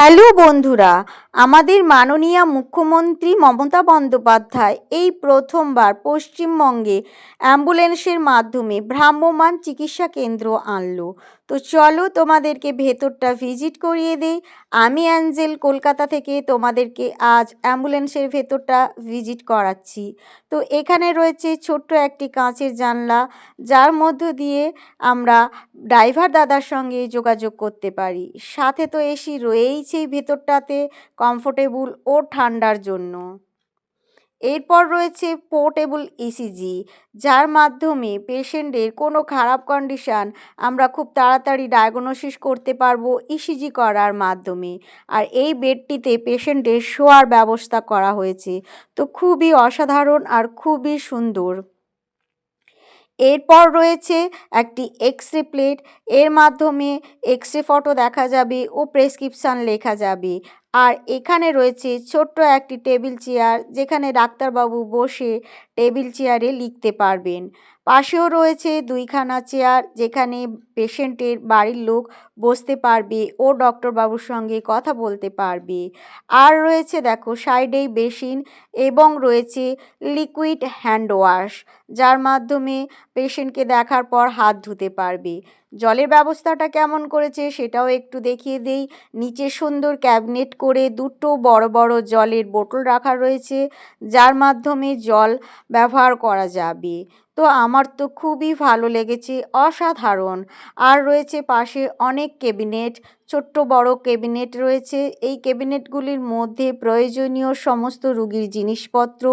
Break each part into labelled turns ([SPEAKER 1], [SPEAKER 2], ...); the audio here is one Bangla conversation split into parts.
[SPEAKER 1] হ্যালো বন্ধুরা, আমাদের মাননীয় মুখ্যমন্ত্রী মমতা বন্দ্যোপাধ্যায় এই প্রথমবার পশ্চিমবঙ্গে অ্যাম্বুলেন্সের মাধ্যমে ভ্রাম্যমাণ চিকিৎসা কেন্দ্র আনলো। তো চলো তোমাদেরকে ভেতরটা ভিজিট করিয়ে দেই। আমি অ্যাঞ্জেল কলকাতা থেকে তোমাদেরকে আজ অ্যাম্বুলেন্সের ভেতরটা ভিজিট করাচ্ছি। তো এখানে রয়েছে ছোট্ট একটি কাঁচের জানলা, যার মধ্য দিয়ে আমরা ড্রাইভার দাদার সঙ্গে যোগাযোগ করতে পারি। সাথে তো এসি রয়েইছে ভেতরটাতে, কমফোর্টেবল ও ঠান্ডার জন্য। এরপর রয়েছে পোর্টেবল ইসিজি, যার মাধ্যমে পেশেন্টের কোনো খারাপ কন্ডিশান আমরা খুব তাড়াতাড়ি ডায়াগনোসিস করতে পারবো ইসিজি করার মাধ্যমে। আর এই বেডটিতে পেশেন্টের শোয়ার ব্যবস্থা করা হয়েছে। তো খুবই অসাধারণ আর খুবই সুন্দর। এরপর রয়েছে একটি এক্স-রে প্লেট, এর মাধ্যমে এক্স-রে ফটো দেখা যাবে ও প্রেসক্রিপশান লেখা যাবে। আর এখানে রয়েছে ছোট্ট একটি টেবিল চেয়ার, যেখানে ডাক্তারবাবু বসে টেবিল চেয়ারে লিখতে পারবেন। পাশেও রয়েছে দুইখানা চেয়ার, যেখানে পেশেন্টের বাড়ির লোক বসতে পারবে ও ডক্টরবাবুর সঙ্গে কথা বলতে পারবে। আর রয়েছে দেখো সাইডেই বেসিন এবং রয়েছে লিকুইড হ্যান্ড ওয়াশ, যার মাধ্যমে পেশেন্টকে দেখার পর হাত ধুতে পারবে। জলের ব্যবস্থাটা কেমন করেছে সেটাও একটু দেখিয়ে দেই। নিচে সুন্দর ক্যাবিনেট করে দুটো বড় বড় জলের বোতল রাখা রয়েছে, যার মাধ্যমে জল ব্যবহার করা যাবে। তো আমার তো খুবই ভালো লেগেছে, অসাধারণ। আর রয়েছে পাশে অনেক ক্যাবিনেট, ছোট্ট বড় ক্যাবিনেট রয়েছে। এই ক্যাবিনেটগুলির মধ্যে প্রয়োজনীয় সমস্ত রুগীর জিনিসপত্র,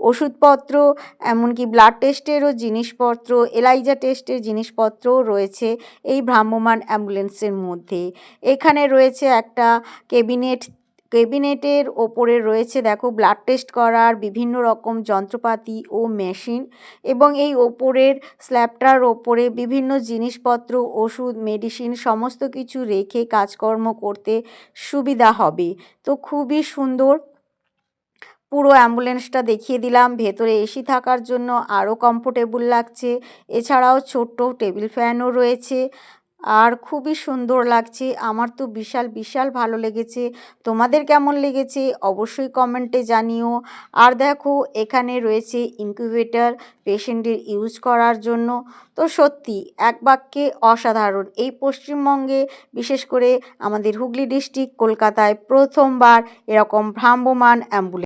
[SPEAKER 1] ওষুধপত্র, এমনকি ব্লাড টেস্টেরও জিনিসপত্র, এলাইজা টেস্টের জিনিসপত্রও রয়েছে এই ভ্রাম্যমাণ অ্যাম্বুলেন্সের মধ্যে। এখানে রয়েছে একটা ক্যাবিনেটের ওপরে রয়েছে দেখো ব্লাড টেস্ট করার বিভিন্ন রকম যন্ত্রপাতি ও মেশিন, এবং এই ওপরের স্ল্যাবটার ওপরে বিভিন্ন জিনিসপত্র, ওষুধ, মেডিসিন সমস্ত কিছু রেখে কাজকর্ম করতে সুবিধা হবে। তো খুবই সুন্দর। পুরো অ্যাম্বুলেন্সটা দেখিয়ে দিলাম। ভেতরে এসি থাকার জন্য আরও কমফোর্টেবল লাগছে। এছাড়াও ছোট্ট টেবিল ফ্যানও রয়েছে। আর খুবই সুন্দর লাগছে। আমার তো বিশাল বিশাল ভালো লেগেছে। তোমাদের কেমন লেগেছে অবশ্যই কমেন্টে জানিও। আর দেখো এখানে রয়েছে ইনকিউবেটর পেশেন্টের ইউজ করার জন্য। তো সত্যি এক বাক্যে অসাধারণ। এই পশ্চিমবঙ্গে, বিশেষ করে আমাদের হুগলি ডিস্ট্রিক্ট কলকাতায় প্রথমবার এরকম ভ্রাম্যমাণ অ্যাম্বুলেন্স।